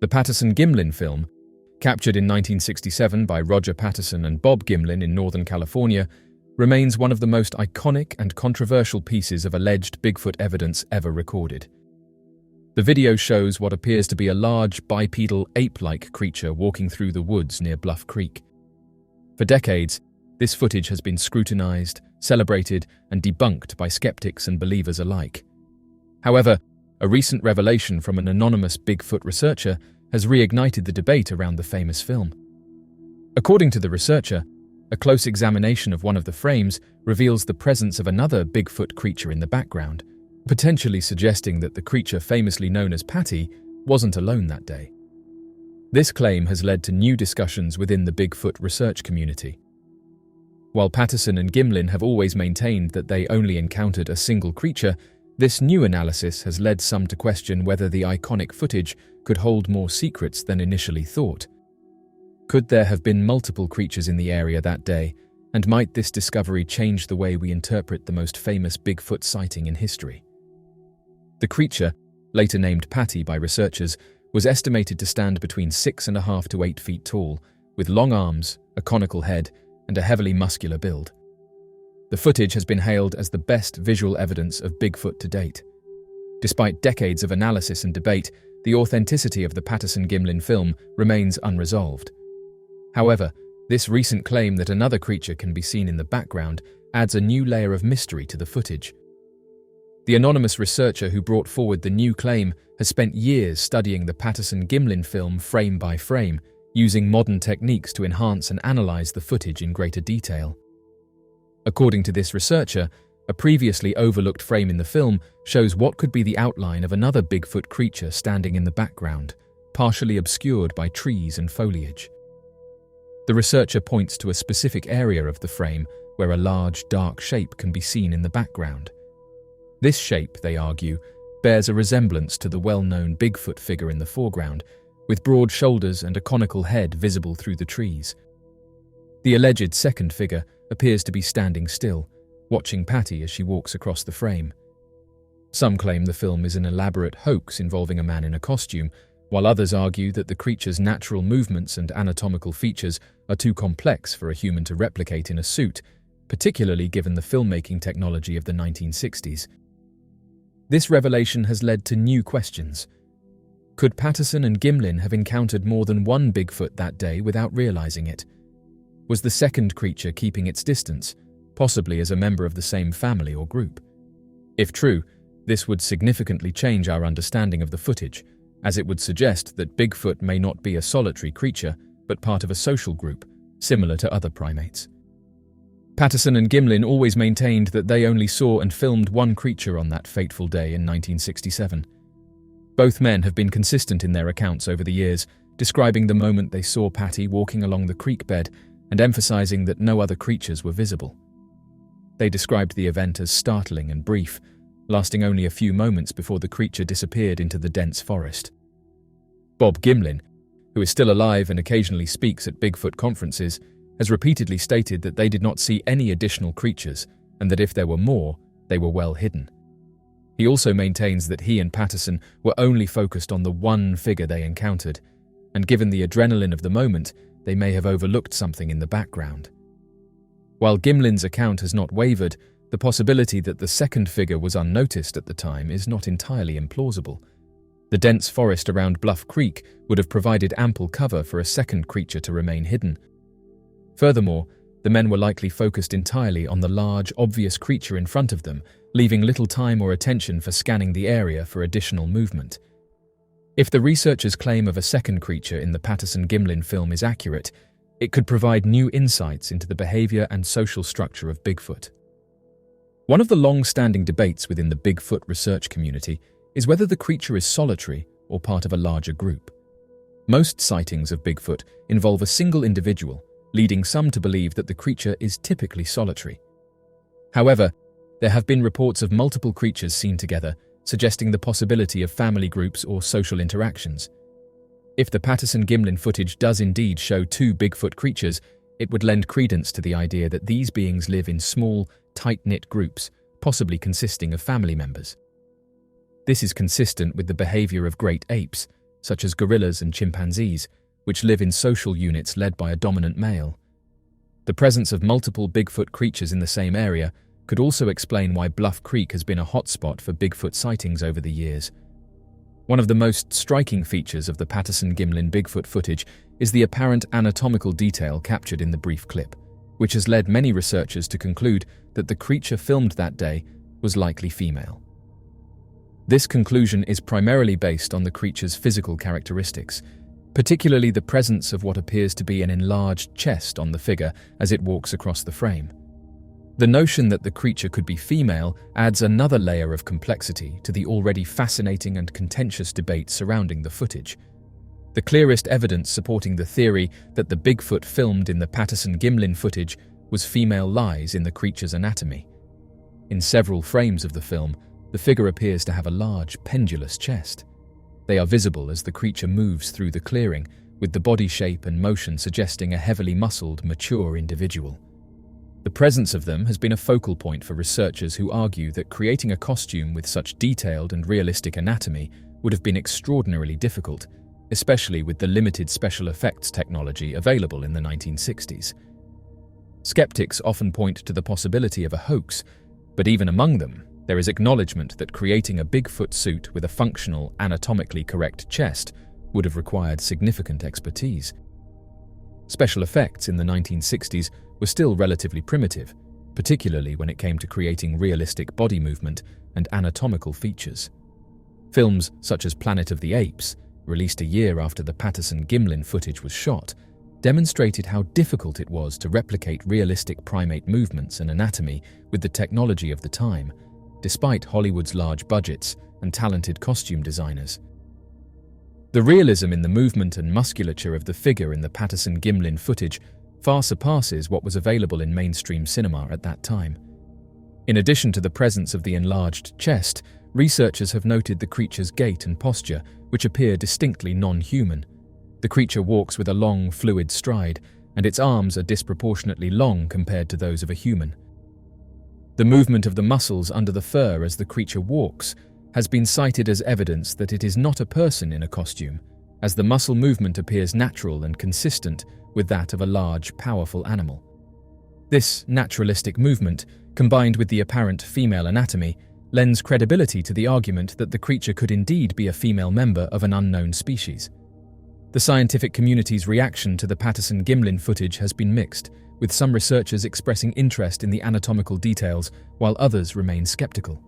The Patterson Gimlin film, captured in 1967 by Roger Patterson and Bob Gimlin in Northern California, remains one of the most iconic and controversial pieces of alleged Bigfoot evidence ever recorded. The video shows what appears to be a large, bipedal, ape-like creature walking through the woods near Bluff Creek. For decades, this footage has been scrutinized, celebrated, and debunked by skeptics and believers alike. However, a recent revelation from an anonymous Bigfoot researcher has reignited the debate around the famous film. According to the researcher, a close examination of one of the frames reveals the presence of another Bigfoot creature in the background, potentially suggesting that the creature famously known as Patty wasn't alone that day. This claim has led to new discussions within the Bigfoot research community. While Patterson and Gimlin have always maintained that they only encountered a single creature, this new analysis has led some to question whether the iconic footage could hold more secrets than initially thought. Could there have been multiple creatures in the area that day, and might this discovery change the way we interpret the most famous Bigfoot sighting in history? The creature, later named Patty by researchers, was estimated to stand between 6.5 to 8 feet tall, with long arms, a conical head, and a heavily muscular build. The footage has been hailed as the best visual evidence of Bigfoot to date. Despite decades of analysis and debate, the authenticity of the Patterson Gimlin film remains unresolved. However, this recent claim that another creature can be seen in the background adds a new layer of mystery to the footage. The anonymous researcher who brought forward the new claim has spent years studying the Patterson Gimlin film frame by frame, using modern techniques to enhance and analyze the footage in greater detail. According to this researcher, a previously overlooked frame in the film shows what could be the outline of another Bigfoot creature standing in the background, partially obscured by trees and foliage. The researcher points to a specific area of the frame where a large, dark shape can be seen in the background. This shape, they argue, bears a resemblance to the well-known Bigfoot figure in the foreground, with broad shoulders and a conical head visible through the trees. The alleged second figure appears to be standing still, watching Patty as she walks across the frame. Some claim the film is an elaborate hoax involving a man in a costume, while others argue that the creature's natural movements and anatomical features are too complex for a human to replicate in a suit, particularly given the filmmaking technology of the 1960s. This revelation has led to new questions. Could Patterson and Gimlin have encountered more than one Bigfoot that day without realizing it? Was the second creature keeping its distance, possibly as a member of the same family or group? If true, this would significantly change our understanding of the footage, as it would suggest that Bigfoot may not be a solitary creature, but part of a social group, similar to other primates. Patterson and Gimlin always maintained that they only saw and filmed one creature on that fateful day in 1967. Both men have been consistent in their accounts over the years, describing the moment they saw Patty walking along the creek bed and emphasizing that no other creatures were visible. They described the event as startling and brief, lasting only a few moments before the creature disappeared into the dense forest. Bob Gimlin, who is still alive and occasionally speaks at Bigfoot conferences, has repeatedly stated that they did not see any additional creatures and that if there were more, they were well hidden. He also maintains that he and Patterson were only focused on the one figure they encountered, and given the adrenaline of the moment, they may have overlooked something in the background. While Gimlin's account has not wavered, the possibility that the second figure was unnoticed at the time is not entirely implausible. The dense forest around Bluff Creek would have provided ample cover for a second creature to remain hidden. Furthermore, the men were likely focused entirely on the large, obvious creature in front of them, leaving little time or attention for scanning the area for additional movement. If the researchers' claim of a second creature in the Patterson Gimlin film is accurate, it could provide new insights into the behavior and social structure of Bigfoot. One of the long-standing debates within the Bigfoot research community is whether the creature is solitary or part of a larger group. Most sightings of Bigfoot involve a single individual, leading some to believe that the creature is typically solitary. However, there have been reports of multiple creatures seen together, suggesting the possibility of family groups or social interactions. If the Patterson Gimlin footage does indeed show two Bigfoot creatures, it would lend credence to the idea that these beings live in small, tight-knit groups, possibly consisting of family members. This is consistent with the behavior of great apes, such as gorillas and chimpanzees, which live in social units led by a dominant male. The presence of multiple Bigfoot creatures in the same area could also explain why Bluff Creek has been a hotspot for Bigfoot sightings over the years. One of the most striking features of the Patterson Gimlin Bigfoot footage is the apparent anatomical detail captured in the brief clip, which has led many researchers to conclude that the creature filmed that day was likely female. This conclusion is primarily based on the creature's physical characteristics, particularly the presence of what appears to be an enlarged chest on the figure as it walks across the frame. The notion that the creature could be female adds another layer of complexity to the already fascinating and contentious debate surrounding the footage. The clearest evidence supporting the theory that the Bigfoot filmed in the Patterson Gimlin footage was female lies in the creature's anatomy. In several frames of the film, the figure appears to have a large, pendulous chest. They are visible as the creature moves through the clearing, with the body shape and motion suggesting a heavily muscled, mature individual. The presence of them has been a focal point for researchers who argue that creating a costume with such detailed and realistic anatomy would have been extraordinarily difficult, especially with the limited special effects technology available in the 1960s. Skeptics often point to the possibility of a hoax, but even among them, there is acknowledgement that creating a Bigfoot suit with a functional, anatomically correct chest would have required significant expertise. Special effects in the 1960s were still relatively primitive, particularly when it came to creating realistic body movement and anatomical features. Films such as Planet of the Apes, released a year after the Patterson Gimlin footage was shot, demonstrated how difficult it was to replicate realistic primate movements and anatomy with the technology of the time, despite Hollywood's large budgets and talented costume designers. The realism in the movement and musculature of the figure in the Patterson Gimlin footage far surpasses what was available in mainstream cinema at that time. In addition to the presence of the enlarged chest, researchers have noted the creature's gait and posture, which appear distinctly non-human. The creature walks with a long, fluid stride, and its arms are disproportionately long compared to those of a human. The movement of the muscles under the fur as the creature walks has been cited as evidence that it is not a person in a costume, as the muscle movement appears natural and consistent with that of a large, powerful animal. This naturalistic movement, combined with the apparent female anatomy, lends credibility to the argument that the creature could indeed be a female member of an unknown species. The scientific community's reaction to the Patterson Gimlin footage has been mixed, with some researchers expressing interest in the anatomical details while others remain skeptical.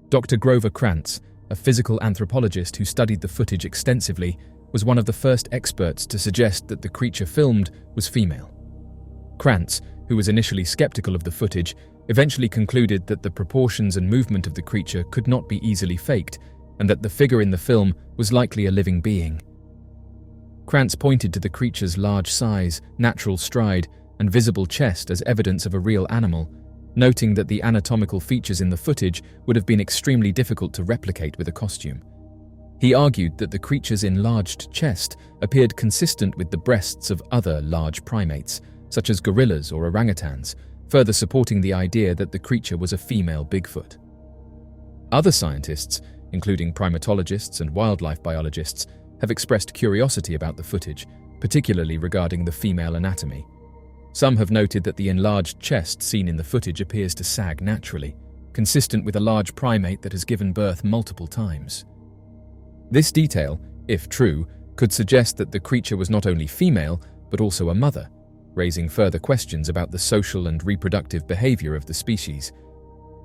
Dr. Grover Krantz, a physical anthropologist who studied the footage extensively, was one of the first experts to suggest that the creature filmed was female. Krantz, who was initially skeptical of the footage, eventually concluded that the proportions and movement of the creature could not be easily faked, and that the figure in the film was likely a living being. Krantz pointed to the creature's large size, natural stride, and visible chest as evidence of a real animal, noting that the anatomical features in the footage would have been extremely difficult to replicate with a costume. He argued that the creature's enlarged chest appeared consistent with the breasts of other large primates, such as gorillas or orangutans, further supporting the idea that the creature was a female Bigfoot. Other scientists, including primatologists and wildlife biologists, have expressed curiosity about the footage, particularly regarding the female anatomy. Some have noted that the enlarged chest seen in the footage appears to sag naturally, consistent with a large primate that has given birth multiple times. This detail, if true, could suggest that the creature was not only female, but also a mother, raising further questions about the social and reproductive behavior of the species.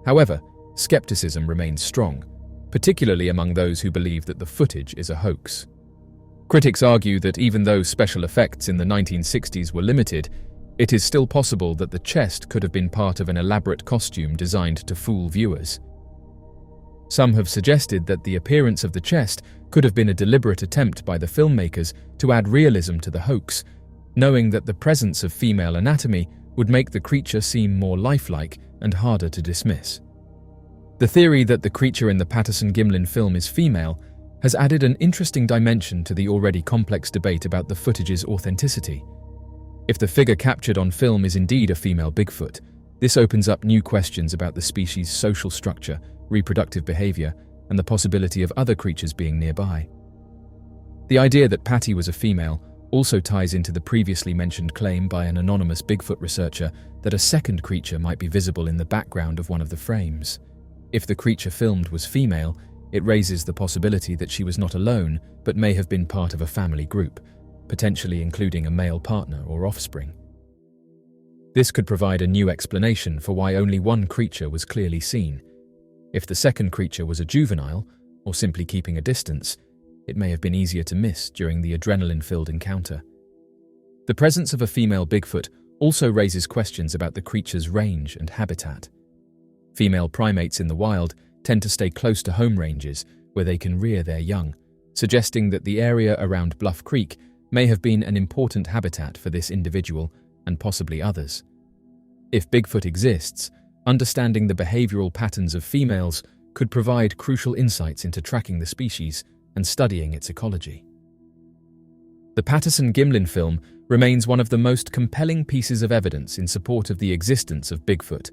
However, skepticism remains strong, particularly among those who believe that the footage is a hoax. Critics argue that even though special effects in the 1960s were limited, it is still possible that the chest could have been part of an elaborate costume designed to fool viewers. Some have suggested that the appearance of the chest could have been a deliberate attempt by the filmmakers to add realism to the hoax, knowing that the presence of female anatomy would make the creature seem more lifelike and harder to dismiss. The theory that the creature in the Patterson Gimlin film is female has added an interesting dimension to the already complex debate about the footage's authenticity. If the figure captured on film is indeed a female Bigfoot, this opens up new questions about the species' social structure, reproductive behavior, and the possibility of other creatures being nearby. The idea that Patty was a female also ties into the previously mentioned claim by an anonymous Bigfoot researcher that a second creature might be visible in the background of one of the frames. If the creature filmed was female, it raises the possibility that she was not alone, but may have been part of a family group, potentially including a male partner or offspring. This could provide a new explanation for why only one creature was clearly seen. If the second creature was a juvenile, or simply keeping a distance, it may have been easier to miss during the adrenaline-filled encounter. The presence of a female Bigfoot also raises questions about the creature's range and habitat. Female primates in the wild tend to stay close to home ranges where they can rear their young, suggesting that the area around Bluff Creek may have been an important habitat for this individual and possibly others. If Bigfoot exists, understanding the behavioral patterns of females could provide crucial insights into tracking the species and studying its ecology. The Patterson Gimlin film remains one of the most compelling pieces of evidence in support of the existence of Bigfoot,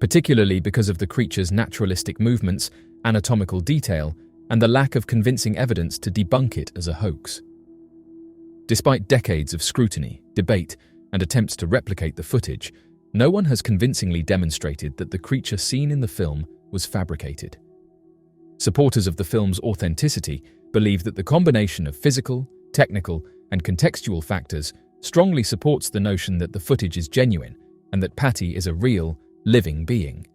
particularly because of the creature's naturalistic movements, anatomical detail, and the lack of convincing evidence to debunk it as a hoax. Despite decades of scrutiny, debate, and attempts to replicate the footage, no one has convincingly demonstrated that the creature seen in the film was fabricated. Supporters of the film's authenticity believe that the combination of physical, technical, and contextual factors strongly supports the notion that the footage is genuine and that Patty is a real, living being.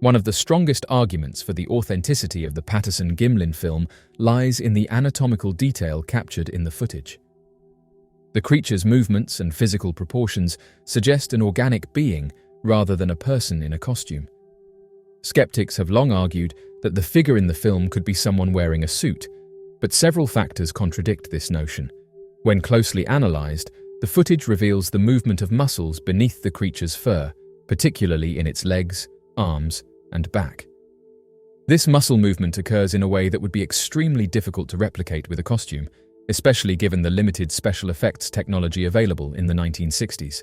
One of the strongest arguments for the authenticity of the Patterson Gimlin film lies in the anatomical detail captured in the footage. The creature's movements and physical proportions suggest an organic being rather than a person in a costume. Skeptics have long argued that the figure in the film could be someone wearing a suit, but several factors contradict this notion. When closely analyzed, the footage reveals the movement of muscles beneath the creature's fur, particularly in its legs, arms, and back. This muscle movement occurs in a way that would be extremely difficult to replicate with a costume, especially given the limited special effects technology available in the 1960s.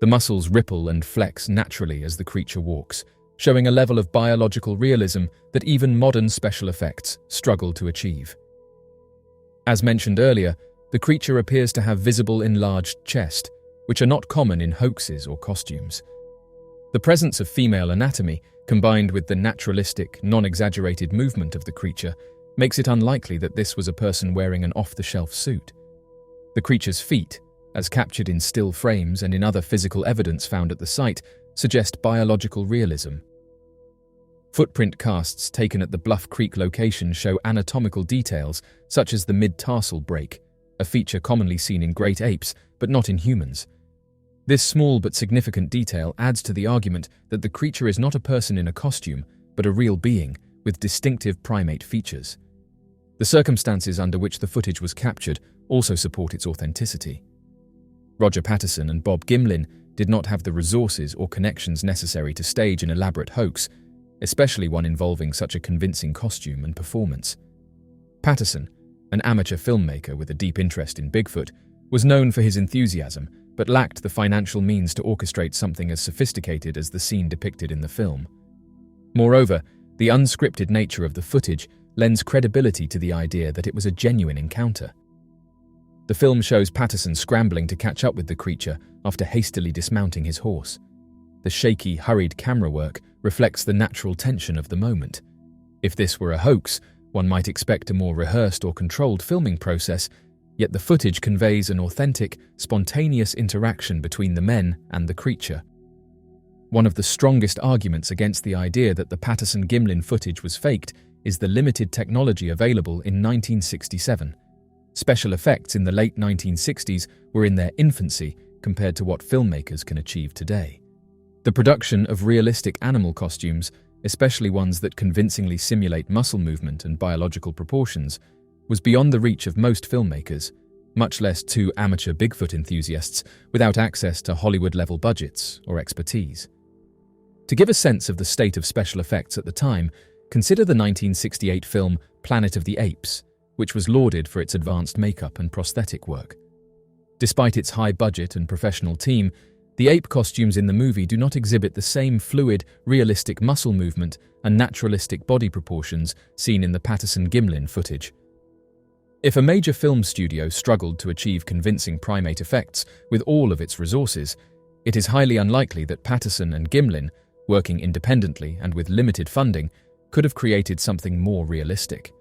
The muscles ripple and flex naturally as the creature walks, showing a level of biological realism that even modern special effects struggle to achieve. As mentioned earlier, the creature appears to have visible enlarged chest, which are not common in hoaxes or costumes. The presence of female anatomy, combined with the naturalistic, non-exaggerated movement of the creature, makes it unlikely that this was a person wearing an off-the-shelf suit. The creature's feet, as captured in still frames and in other physical evidence found at the site, suggest biological realism. Footprint casts taken at the Bluff Creek location show anatomical details such as the mid-tarsal break, a feature commonly seen in great apes but not in humans. This small but significant detail adds to the argument that the creature is not a person in a costume, but a real being with distinctive primate features. The circumstances under which the footage was captured also support its authenticity. Roger Patterson and Bob Gimlin did not have the resources or connections necessary to stage an elaborate hoax, especially one involving such a convincing costume and performance. Patterson, an amateur filmmaker with a deep interest in Bigfoot, was known for his enthusiasm, but lacked the financial means to orchestrate something as sophisticated as the scene depicted in the film. Moreover, the unscripted nature of the footage lends credibility to the idea that it was a genuine encounter. The film shows Patterson scrambling to catch up with the creature after hastily dismounting his horse. The shaky, hurried camera work reflects the natural tension of the moment. If this were a hoax, one might expect a more rehearsed or controlled filming process, yet the footage conveys an authentic, spontaneous interaction between the men and the creature. One of the strongest arguments against the idea that the Patterson Gimlin footage was faked is the limited technology available in 1967. Special effects in the late 1960s were in their infancy compared to what filmmakers can achieve today. The production of realistic animal costumes, especially ones that convincingly simulate muscle movement and biological proportions, was beyond the reach of most filmmakers, much less two amateur Bigfoot enthusiasts without access to Hollywood-level budgets or expertise. To give a sense of the state of special effects at the time, consider the 1968 film Planet of the Apes, which was lauded for its advanced makeup and prosthetic work. Despite its high budget and professional team, the ape costumes in the movie do not exhibit the same fluid, realistic muscle movement and naturalistic body proportions seen in the Patterson Gimlin footage. If a major film studio struggled to achieve convincing primate effects with all of its resources, it is highly unlikely that Patterson and Gimlin, working independently and with limited funding, could have created something more realistic.